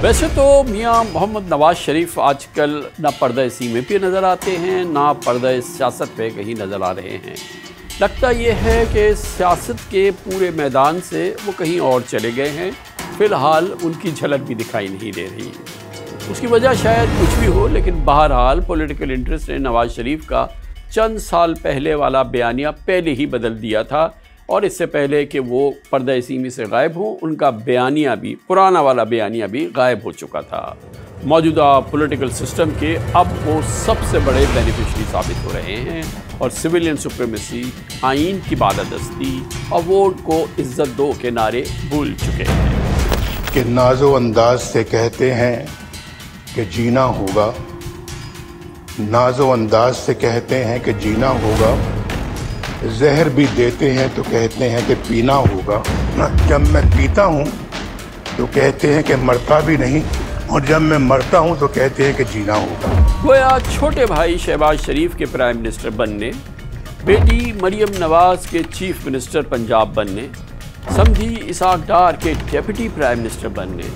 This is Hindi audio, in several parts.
वैसे तो मियां मोहम्मद नवाज शरीफ आजकल ना पर्दा सीमे पे नज़र आते हैं, ना पर्दा सियासत पे कहीं नज़र आ रहे हैं। लगता ये है कि सियासत के पूरे मैदान से वो कहीं और चले गए हैं। फ़िलहाल उनकी झलक भी दिखाई नहीं दे रही। उसकी वजह शायद कुछ भी हो, लेकिन बहरहाल पॉलिटिकल इंटरेस्ट ने नवाज शरीफ का चंद साल पहले वाला बयानिया पहले ही बदल दिया था, और इससे पहले कि वो पर्दा सीमी से गायब हो, उनका बयानिया भी, पुराना वाला बयानिया भी गायब हो चुका था। मौजूदा पॉलिटिकल सिस्टम के अब वो सबसे बड़े बेनिफिशरी साबित हो रहे हैं और सिविलियन सुप्रीमेसी, आइन की बालादस्ती और वोट को इज्जत दो के नारे भूल चुके हैं। कि नाजो अंदाज से कहते हैं कि जीना होगा, नाजो अंदाज से कहते हैं कि जीना होगा, जहर भी देते हैं तो कहते हैं कि पीना होगा। जब मैं पीता हूँ तो कहते हैं कि मरता भी नहीं, और जब मैं मरता हूँ तो कहते हैं कि जीना होगा। गोया छोटे भाई शहबाज शरीफ के प्राइम मिनिस्टर बनने, बेटी मरियम नवाज के चीफ मिनिस्टर पंजाब बनने, समधी इसाक डार के डेप्यूटी प्राइम मिनिस्टर बनने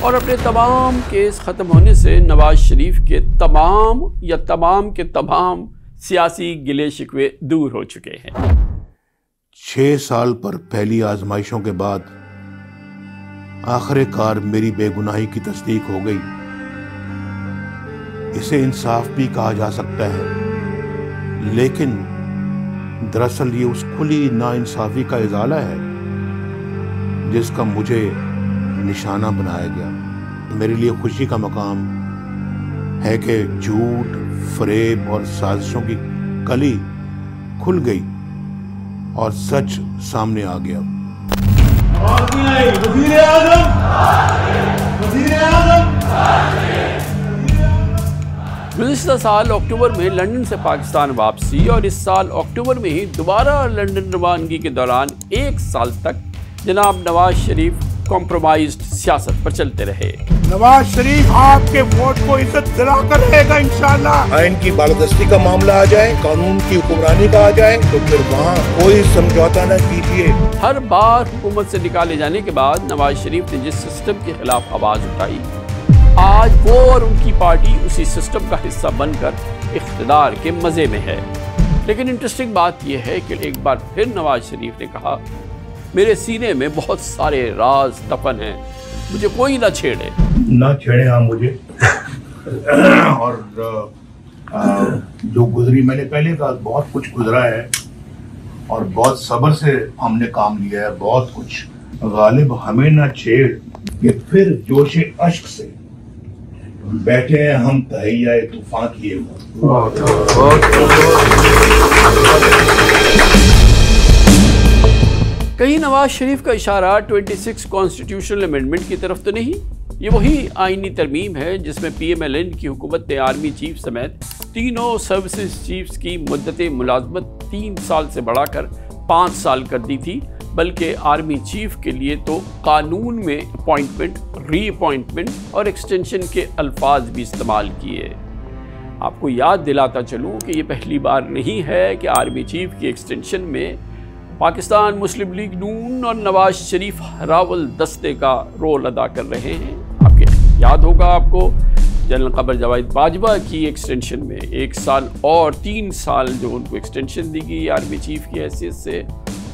और अपने तमाम केस ख़त्म होने से नवाज शरीफ के तमाम के तमाम सियासी गिले शिकवे दूर हो चुके हैं। 6 साल पर पहली आजमाइशों के बाद आखिरकार मेरी बेगुनाही की तस्दीक हो गई। इसे इंसाफ भी कहा जा सकता है, लेकिन दरअसल ये उस खुली नाइंसाफी का इजाला है जिसका मुझे निशाना बनाया गया। मेरे लिए खुशी का मकाम है कि झूठ, फरेब और साजिशों की कली खुल गई और सच सामने आ गया। गुज़िश्ता साल अक्टूबर में लंदन से पाकिस्तान वापसी और इस साल अक्टूबर में ही दोबारा लंदन रवानगी के दौरान 1 साल तक जनाब नवाज शरीफ कॉम्प्रोमाइज्ड सियासत पर चलते रहे। नवाज शरीफ आपके वोट को इज्जत दिलाकर रहेगा इंशाअल्लाह। आइन की बालादस्ती का मामला आ जाए, कानून की हुक्मरानी का आ जाए, तो फिर वहाँ कोई समझौता न कीजिए। हर बार हुकूमत से निकाले जाने के बाद नवाज शरीफ ने जिस सिस्टम के खिलाफ आवाज उठाई, आज वो और उनकी पार्टी उसी सिस्टम का हिस्सा बनकर इख्तिदार के मजे में है। लेकिन इंटरेस्टिंग बात यह है कि एक बार फिर नवाज शरीफ ने कहा, मेरे सीने में बहुत सारे राज दफन हैं, मुझे कोई ना छेड़े। ना छेड़े हाँ मुझे। और जो गुजरी, मैंने पहले कहा बहुत कुछ गुजरा है और बहुत सब्र से हमने काम लिया है, बहुत कुछ। गालिब हमें ना छेड़ कि फिर जोशे अश्क से बैठे हैं हम तहैया तूफान किए हुए। कहीं नवाज शरीफ का इशारा 26 कॉन्स्टिट्यूशनल अमेंडमेंट की तरफ तो नहीं? ये वही आईनी तरमीम है जिसमें PMLN की हुकूमत ने आर्मी चीफ समेत तीनों सर्विसेज चीफ्स की मुद्दत मुलाजमत 3 साल से बढ़ाकर 5 साल कर दी थी। बल्कि आर्मी चीफ के लिए तो कानून में अपॉइंटमेंट, री-अपॉइंटमेंट और एक्सटेंशन के अल्फाज भी इस्तेमाल किए। आपको याद दिलाता चलूँ कि ये पहली बार नहीं है कि आर्मी चीफ की एक्सटेंशन में पाकिस्तान मुस्लिम लीग नून और नवाज शरीफ हरावल दस्ते का रोल अदा कर रहे हैं। आपके याद होगा आपको जनरल कमर जवाद बाजवा की एक्सटेंशन में 1 साल और 3 साल जो उनको एक्सटेंशन दी गई आर्मी चीफ की हैसियत से,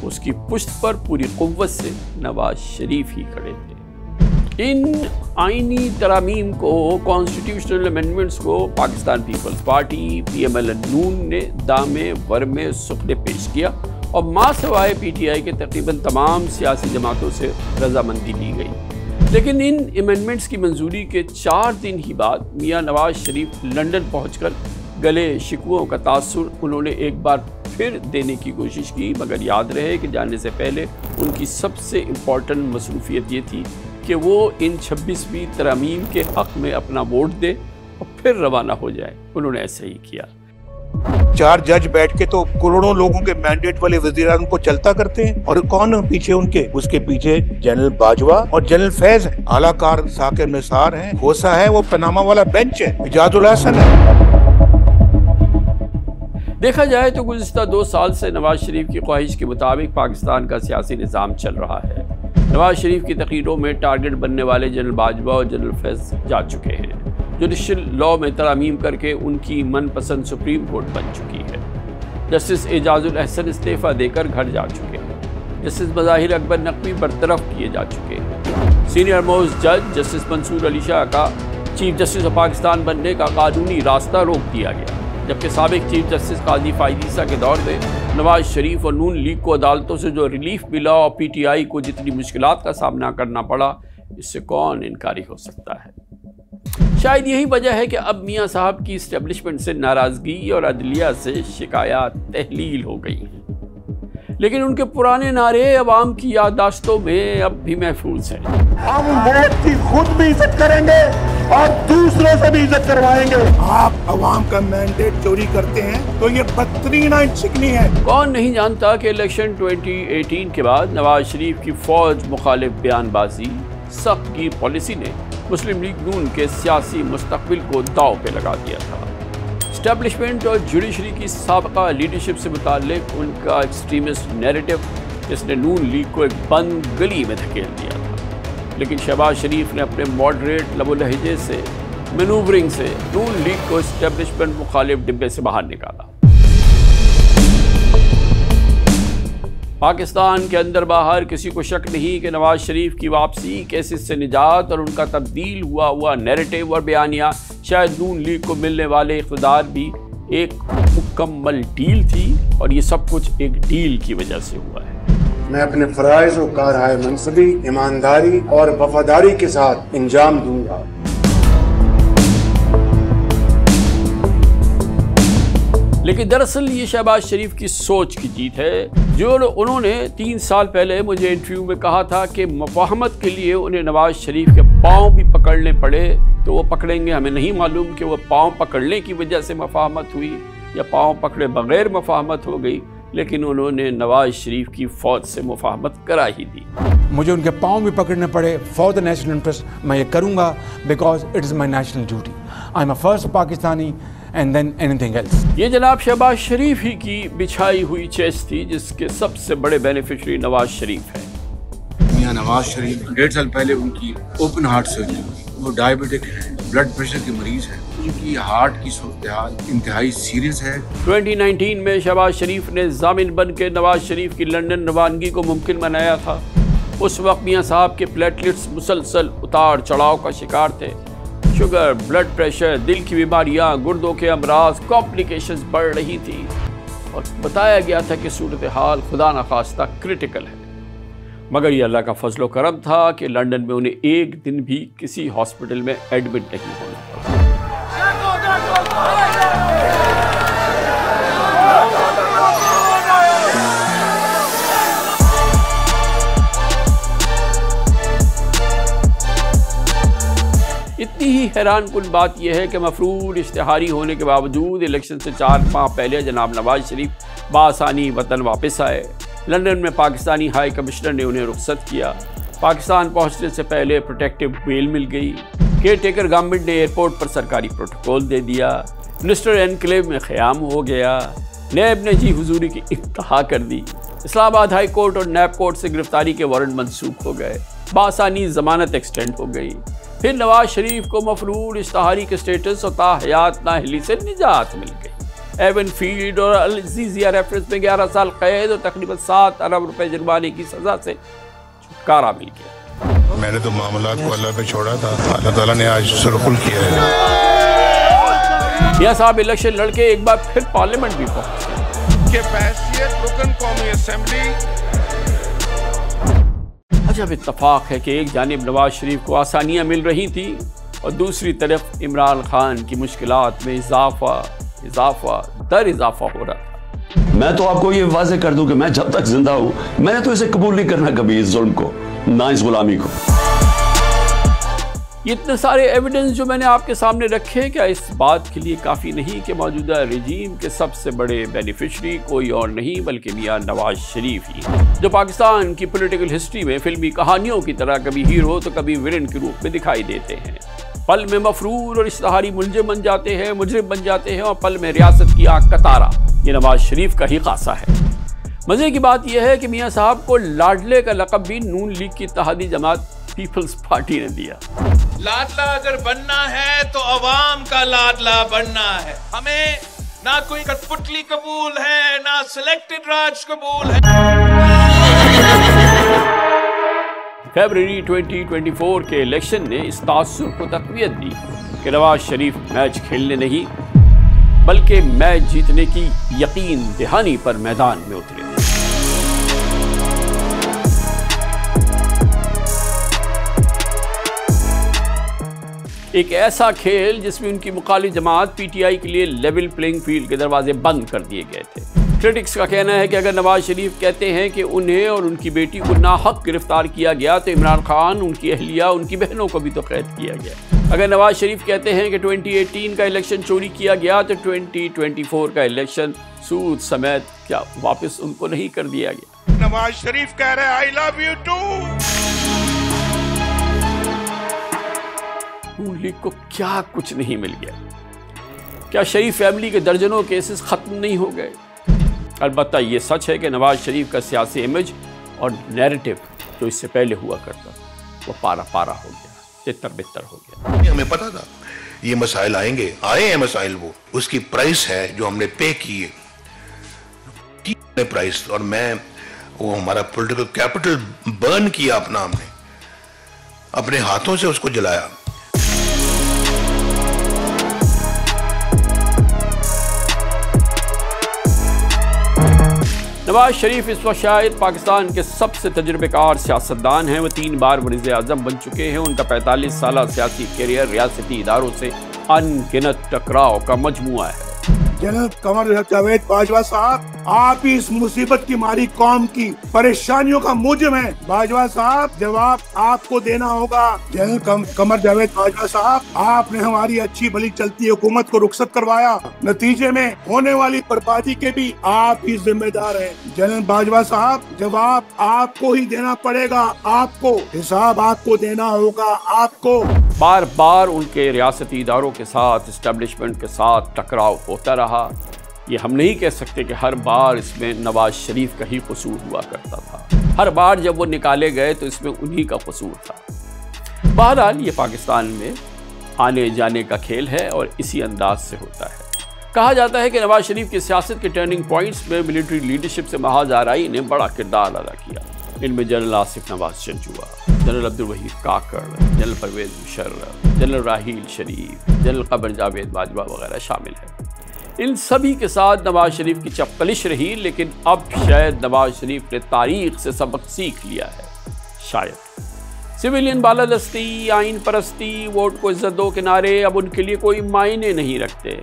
उसकी पुश्त पर पूरी कुव्वत से नवाज शरीफ ही खड़े थे। इन आइनी तरामीम को, कॉन्स्टिट्यूशनल अमेंडमेंट्स को पाकिस्तान पीपल्स पार्टी PMLN नून ने दामे वरमे सुखने पेश किया और मां सवाए PTI के तकरीबन तमाम सियासी जमातों से रजामंदी ली गई। लेकिन इन अमेंडमेंट्स की मंजूरी के 4 दिन ही बाद मियां नवाज शरीफ लंदन पहुंचकर गले शिकवों का तासुर उन्होंने एक बार फिर देने की कोशिश की, मगर याद रहे कि जाने से पहले उनकी सबसे इम्पॉर्टेंट मसरूफियत ये थी कि वो इन 26वीं तरमीम के हक़ में अपना वोट दे और फिर रवाना हो जाए। उन्होंने ऐसे ही किया। 4 जज बैठ के तो करोड़ों लोगों के मैंडेट वाले वज़ीर-ए-आज़म को चलता करते हैं, और कौन पीछे उनके? उसके पीछे जनरल बाजवा और जनरल फैज है, आलाकार साकिर निसार है, खोसा है, वो पनामा वाला बेंच है, इजाजुल हसन है। देखा जाए तो गुज़िश्ता 2 साल से नवाज शरीफ की ख्वाहिश के मुताबिक पाकिस्तान का सियासी निज़ाम चल रहा है। नवाज शरीफ की तकरीरों में टारगेट बनने वाले जनरल बाजवा और जनरल फैज़ जा चुके हैं। जुडिशल लॉ में तरमीम करके उनकी मनपसंद सुप्रीम कोर्ट बन चुकी है। जस्टिस एजाजुल अहसन इस्तीफ़ा देकर घर जा चुके हैं। जस्टिस मज़ाहिर अकबर नकवी बरतरफ किए जा चुके हैं। सीनियर मोस्ट जज जस्टिस मंसूर अली शाह का चीफ जस्टिस ऑफ पाकिस्तान बनने का कानूनी रास्ता रोक दिया गया, जबकि साबिक चीफ जस्टिस काजी फायद ईसा के दौर में नवाज शरीफ और नून लीग को अदालतों से जो रिलीफ मिला और PTI को जितनी मुश्किलात का सामना करना पड़ा, इससे कौन इनकारी हो सकता है। शायद यही वजह है कि अब मियाँ साहब की इस्टेब्लिशमेंट से नाराज़गी और अदलिया से शिकायत तहलील हो गई हैं, लेकिन उनके पुराने नारे अवाम की याददाश्तों में अब भी महफूज हैं। हम मौत की खुद भी इज्जत करेंगे और दूसरों से भी इज्जत करवाएंगे। आप अवाम का मैंडेट चोरी करते हैं तो ये बदतरीन चिकनी है। कौन नहीं जानता कि इलेक्शन 2018 के बाद नवाज शरीफ की फौज मुखालिफ बयानबाजी, सख्त गिर पॉलिसी ने मुस्लिम लीग नून के सियासी मुस्तकबिल को दांव पे लगा दिया था। इस्टेब्लिशमेंट और जुडिशरी की साबका लीडरशिप से मुताल्लिक उनका एक्सट्रीमिस्ट नैरेटिव, जिसने नून लीग को एक बंद गली में धकेल दिया था। लेकिन शहबाज शरीफ ने अपने मॉडरेट लबो लहजे से, मैनूवरिंग से नून लीग को इस्टेब्लिशमेंट मुखालिफ डिब्बे से बाहर निकाला। पाकिस्तान के अंदर बाहर किसी को शक नहीं कि नवाज शरीफ की वापसी, केसेस से निजात और उनका तब्दील हुआ नैरेटिव और बयानिया शायद नून लीग को मिलने वाले इक़्तिदार भी एक मुकम्मल डील थी, और ये सब कुछ एक डील की वजह से हुआ है। मैं अपने फ़राइज़ और कारहाय मनसबी, ईमानदारी और वफादारी के साथ इंजाम दूंगा। लेकिन दरअसल ये शहबाज शरीफ की सोच की जीत है। जो उन्होंने 3 साल पहले मुझे इंटरव्यू में कहा था कि मुफाहमत के लिए उन्हें नवाज शरीफ के पाँव भी पकड़ने पड़े तो वो पकड़ेंगे। हमें नहीं मालूम कि वो पाँव पकड़ने की वजह से मुफाहमत हुई या पाँव पकड़े बगैर मुफाहमत हो गई, लेकिन उन्होंने नवाज शरीफ की फ़ौज से मुफाहमत करा ही दी। मुझे उनके पाँव भी पकड़ने पड़े फॉर द नेशनल इंटरेस्ट, मैं ये करूँगा because it is my national duty. I am a first Pakistani and then anything else। ये जनाब शहबाज शरीफ ही की बिछाई हुई चेस थी, जिसके सबसे बड़े बेनिफिशरी नवाज शरीफ है। मियां नवाज शरीफ 1.5 साल पहले उनकी ओपन हार्ट सर्जरी हुई। वो डायबिटिक हैं, ब्लड प्रेशर के मरीज हैं, उनकी हार्ट की सूरत-ए-हाल इंतहाई सीरियस है। 2019 में शहबाज शरीफ ने जामिन बन के नवाज शरीफ की लंदन रवानगी को मुमकिन बनाया था। उस वक्त मियाँ साहब के प्लेटलेट्स मुसलसल उतार चढ़ाव का शिकार थे। शुगर, ब्लड प्रेशर, दिल की बीमारियां, गुर्दों के अमराज, कॉम्प्लिकेशंस बढ़ रही थी और बताया गया था कि सूरत हाल खुदा न खास्ता क्रिटिकल है। मगर ये अल्लाह का फजलो करम था कि लंदन में उन्हें एक दिन भी किसी हॉस्पिटल में एडमिट नहीं होना पड़ा। इतनी ही हैरान कुन बात यह है कि मफरूर इश्तिहारी होने के बावजूद इलेक्शन से 4 माह पहले जनाब नवाज शरीफ बासानी वतन वापस आए। लंदन में पाकिस्तानी हाई कमिश्नर ने उन्हें रुख्सत किया। पाकिस्तान पहुंचने से पहले प्रोटेक्टिव बेल मिल गई। केयर टेकर गवर्नमेंट ने एयरपोर्ट पर सरकारी प्रोटोकॉल दे दिया। मिनिस्टर एनक्लेव में क़याम हो गया। नैब ने जी हुजूरी की इंतहा कर दी। इस्लामाबाद हाई कोर्ट और नैब कोर्ट से गिरफ्तारी के वारंट मनसूख हो गए। बासानी ज़मानत एक्सटेंड हो गई। फिर नवाज शरीफ को मफरूर इश्तिहारी के स्टेटस और ताहयात नाअहली से निजात मिल गई। एवन फील्ड और अल अज़ीज़िया रेफरेंस में 11 साल कैद और तकरीबन 7 अरब रुपए जुर्माने की सज़ा से छुटकारा मिल गया। मैंने तो मामलात को अल्लाह पे छोड़ा था, अल्लाह ताला ने आज सुरखुल किया है। मियां साहब इलेक्शन लड़के एक बार फिर पार्लियामेंट भी पहुंचे। रुकन कौमी असेंबली। अजब इत्तफाक है कि एक जानिब नवाज शरीफ को आसानियां मिल रही थी और दूसरी तरफ इमरान खान की मुश्किलात में इजाफा दर इजाफा हो रहा था। मैं तो आपको ये वाज़े कर दूं कि मैं जब तक जिंदा हूं मैंने तो इसे कबूल नहीं करना कभी, इस जुल्म को, ना इस गुलामी को। ये इतने सारे एविडेंस जो मैंने आपके सामने रखे, क्या इस बात के लिए काफ़ी नहीं कि मौजूदा रजीम के सबसे बड़े बेनिफिशरी कोई और नहीं बल्कि मियां नवाज शरीफ ही, जो पाकिस्तान की पॉलिटिकल हिस्ट्री में फिल्मी कहानियों की तरह कभी हीरो तो कभी विलेन के रूप में दिखाई देते हैं। पल में मफरूर और इश्तिहारी मुलजिम बन जाते हैं, मुजरिम बन जाते हैं और पल में रियासत की आंख का तारा। ये नवाज शरीफ का ही खासा है। मजे की बात यह है कि मियां साहब को लाडले का लक़ब भी नून लीग की इत्तेहादी जमात पीपल्स पार्टी ने दिया। लाडला अगर बनना है तो अवाम का लाडला बनना है। हमें ना कोई कठपुतली कबूल है, ना सिलेक्टेड राज कबूल है। फरवरी 2024 के इलेक्शन ने इस तासुर को तक़वियत दी कि नवाज शरीफ मैच खेलने नहीं बल्कि मैच जीतने की यकीन दहानी पर मैदान में उतरे। एक ऐसा खेल जिसमें उनकी मुखालिफ जमात पीटीआई के लिए लेवल प्लेइंग फील्ड के दरवाजे बंद कर दिए गए थे। क्रिटिक्स का कहना है कि अगर नवाज शरीफ कहते हैं कि उन्हें और उनकी बेटी को नाहक गिरफ्तार किया गया तो इमरान खान, उनकी अहलिया, उनकी बहनों को भी तो कैद किया गया। अगर नवाज शरीफ कहते हैं कि 2018 का इलेक्शन चोरी किया गया तो 2024 का इलेक्शन सूद समेत क्या वापस उनको नहीं कर दिया गया। नवाज शरीफ कह रहे हैं I love you too. Noon League को क्या कुछ नहीं मिल गया? क्या शरीफ फैमिली के दर्जनों केसेस खत्म नहीं हो गए? अलबत्ता ये सच है कि नवाज शरीफ का सियासी इमेज और नैरेटिव जो इससे पहले हुआ करता वो पारा पारा हो गया, तितर बितर हो गया। हमें पता था ये मसाइल आएंगे, आए हैं मसाइल, वो उसकी प्राइस है जो हमने पे की है प्राइस। और मैं वो हमारा पॉलिटिकल कैपिटल बर्न किया अपना, हमने अपने हाथों से उसको जलाया। नवाज शरीफ इस वक्त शायद पाकिस्तान के सबसे तजुर्बेकार सियासतदान हैं। वो 3 बार वज़ीर आज़म बन चुके हैं। उनका 45 साल सियासी कैरियर रियासती इदारों से अनगिनत टकराव का मजमुआ है। जनरल कमर जावेद बाजवा साहब, आप इस मुसीबत की मारी कौम की परेशानियों का मूजिब हैं। बाजवा साहब, जवाब आपको देना होगा। जनरल कमर जावेद बाजवा साहब, आपने हमारी अच्छी भली चलती हुकूमत को रुखसत करवाया, नतीजे में होने वाली बर्बादी के भी आप ही जिम्मेदार हैं। जनरल बाजवा साहब, जवाब आपको ही देना पड़ेगा, आपको हिसाब आपको देना होगा। आपको बार बार उनके रियासती इदारों के साथ, इस्टेब्लिशमेंट के साथ टकराव होता रहा। ये हम नहीं कह सकते कि हर बार इसमें नवाज शरीफ का ही कसूर हुआ करता था। हर बार जब वो निकाले गए तो इसमें उन्हीं का कसूर था। बहरहाल ये पाकिस्तान में आने जाने का खेल है और इसी अंदाज से होता है। कहा जाता है कि नवाज शरीफ की सियासत के टर्निंग पॉइंट्स में मिलिट्री लीडरशिप से महाज आराई ने बड़ा किरदार अदा किया। इनमें जनरल आसिफ नवाज चंचुआ, जनरल अब्दुल वहीद काकड़, जनरल परवेज मुशर्रफ, जनरल राहील शरीफ, जनरल कमर जावेद बाजवा वगैरह शामिल हैं। इन सभी के साथ नवाज शरीफ की चपकलिश रही, लेकिन अब शायद नवाज शरीफ ने तारीख से सबक सीख लिया है। शायद सिविलियन बालादस्ती, आइन परस्ती, वोट को इज्जत दो के नारे अब उनके लिए कोई मायने नहीं रखते,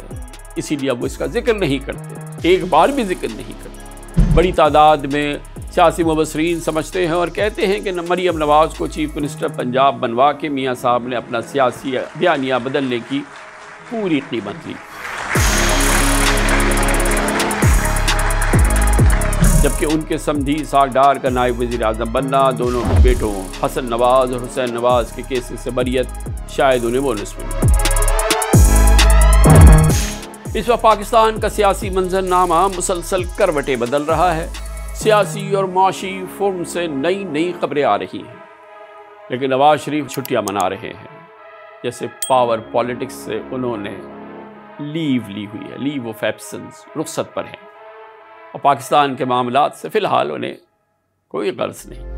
इसीलिए अब वो इसका जिक्र नहीं करते, एक बार भी जिक्र नहीं करते। बड़ी तादाद में सियासी मुबसरीन समझते हैं और कहते हैं कि मरीम नवाज को चीफ मिनिस्टर पंजाब बनवा के मियाँ साहब ने अपना सियासी बयानिया बदलने की पूरी कीमत ली, जबकि उनके समधी सागडार का नायब वज़ीर आज़म बनना, दोनों बेटों हसन नवाज और हुसैन नवाज के केसेस से बरियत शायद उन्हें बोनस मिली। इस वक्त पाकिस्तान का सियासी मंजरनामा मुसलसल करवटें बदल रहा है। सियासी और माशी फॉर्म से नई नई खबरें आ रही हैं, लेकिन नवाज शरीफ छुट्टियां मना रहे हैं, जैसे पावर पॉलिटिक्स से उन्होंने लीव ली हुई है, लीव ऑफ एब्सेंस, रुखसत पर हैं और पाकिस्तान के मामलात से फ़िलहाल उन्हें कोई गर्ज नहीं।